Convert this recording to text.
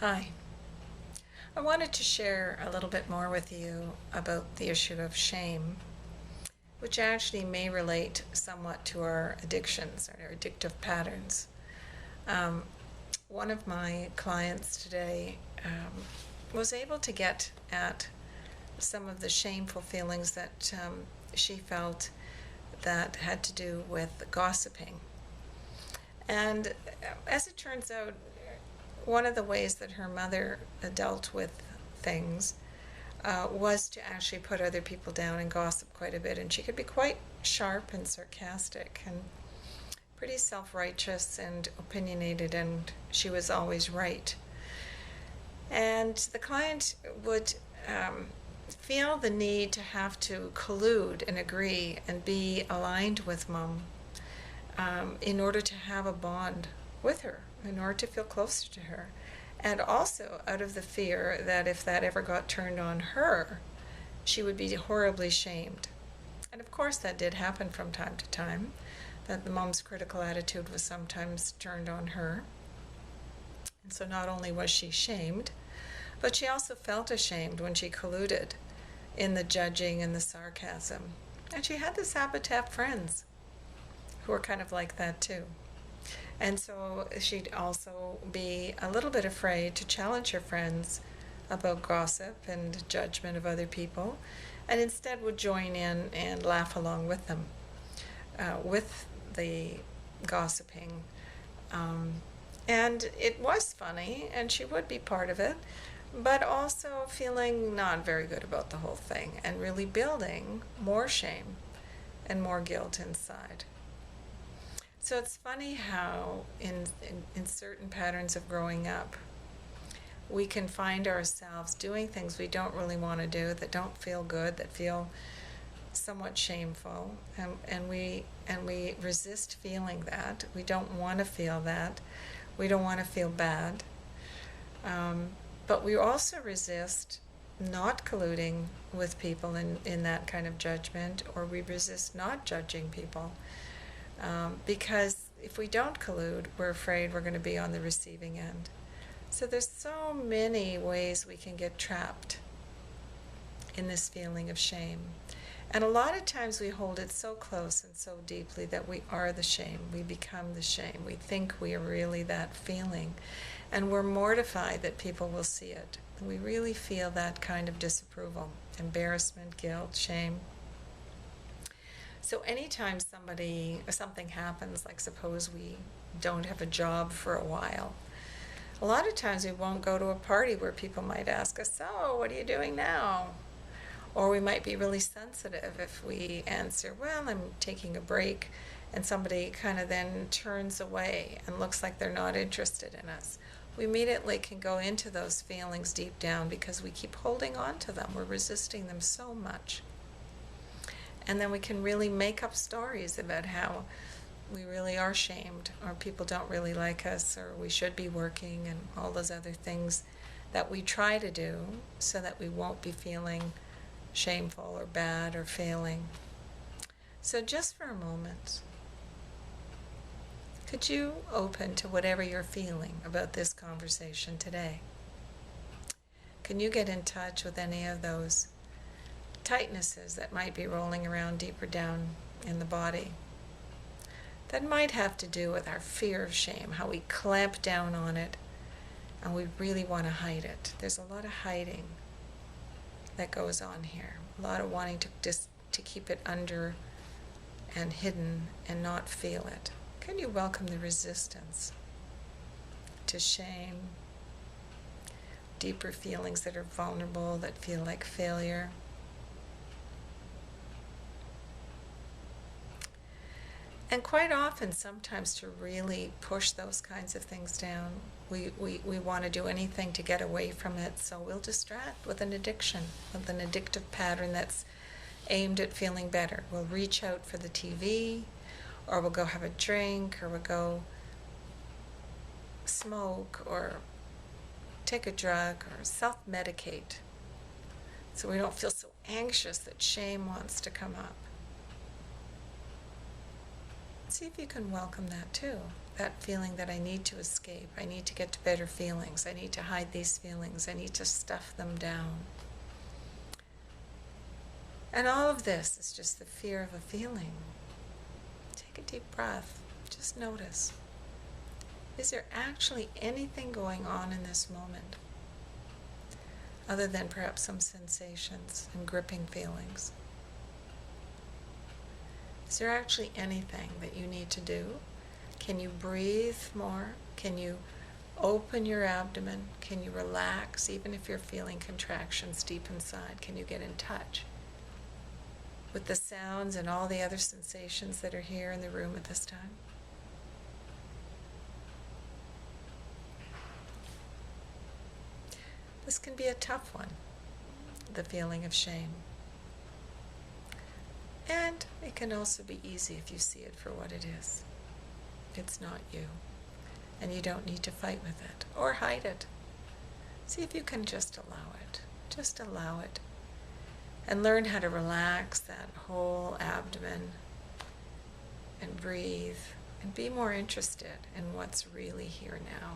Hi. I wanted to share a little bit more with you about the issue of shame, which actually may relate somewhat to our addictions or our addictive patterns. Um, One of my clients today was able to get at some of the shameful feelings that she felt that had to do with gossiping. And as it turns out, one of the ways that her mother dealt with things was to actually put other people down and gossip quite a bit. And she could be quite sharp and sarcastic and pretty self-righteous and opinionated, and she was always right. And the client would feel the need to have to collude and agree and be aligned with mom in order to have a bond with her, in order to feel closer to her. And also out of the fear that if that ever got turned on her, she would be horribly shamed. And of course that did happen from time to time, that the mom's critical attitude was sometimes turned on her. And so not only was she shamed, but she also felt ashamed when she colluded in the judging and the sarcasm. And she had this habit to have friends who were kind of like that too. And so she'd also be a little bit afraid to challenge her friends about gossip and judgment of other people, and instead would join in and laugh along with them, with the gossiping. And it was funny, and she would be part of it, but also feeling not very good about the whole thing and really building more shame and more guilt inside. So it's funny how in certain patterns of growing up, we can find ourselves doing things we don't really want to do, that don't feel good, that feel somewhat shameful, and we resist feeling that. We don't want to feel that. We don't want to feel bad. But we also resist not colluding with people in that kind of judgment, or we resist not judging people. Because if we don't collude, we're afraid we're going to be on the receiving end. So there's so many ways we can get trapped in this feeling of shame. And a lot of times we hold it so close and so deeply that we are the shame. We become the shame. We think we are really that feeling. And we're mortified that people will see it. We really feel that kind of disapproval, embarrassment, guilt, shame. So anytime something happens, like suppose we don't have a job for a while, a lot of times we won't go to a party where people might ask us, so what are you doing now? Or we might be really sensitive if we answer, well, I'm taking a break, and somebody kind of then turns away and looks like they're not interested in us. We immediately can go into those feelings deep down because we keep holding on to them. We're resisting them so much. And then we can really make up stories about how we really are shamed, or people don't really like us, or we should be working, and all those other things that we try to do so that we won't be feeling shameful or bad or failing. So just for a moment, could you open to whatever you're feeling about this conversation today? Can you get in touch with any of those tightnesses that might be rolling around deeper down in the body? That might have to do with our fear of shame, how we clamp down on it and we really want to hide it. There's a lot of hiding that goes on here, a lot of wanting to keep it under and hidden and not feel it. Can you welcome the resistance to shame, deeper feelings that are vulnerable, that feel like failure? And quite often, sometimes to really push those kinds of things down, we want to do anything to get away from it, so we'll distract with an addiction, with an addictive pattern that's aimed at feeling better. We'll reach out for the TV, or we'll go have a drink, or we'll go smoke, or take a drug, or self-medicate, so we don't feel so anxious that shame wants to come up. See if you can welcome that too, that feeling that I need to escape. I need to get to better feelings. I need to hide these feelings. I need to stuff them down. And all of this is just the fear of a feeling. Take a deep breath. Just notice. Is there actually anything going on in this moment other than perhaps some sensations and gripping feelings? Is there actually anything that you need to do? Can you breathe more? Can you open your abdomen? Can you relax even if you're feeling contractions deep inside? Can you get in touch with the sounds and all the other sensations that are here in the room at this time? This can be a tough one, the feeling of shame. And it can also be easy if you see it for what it is. It's not you. And you don't need to fight with it or hide it. See if you can just allow it. Just allow it. And learn how to relax that whole abdomen and breathe and be more interested in what's really here now.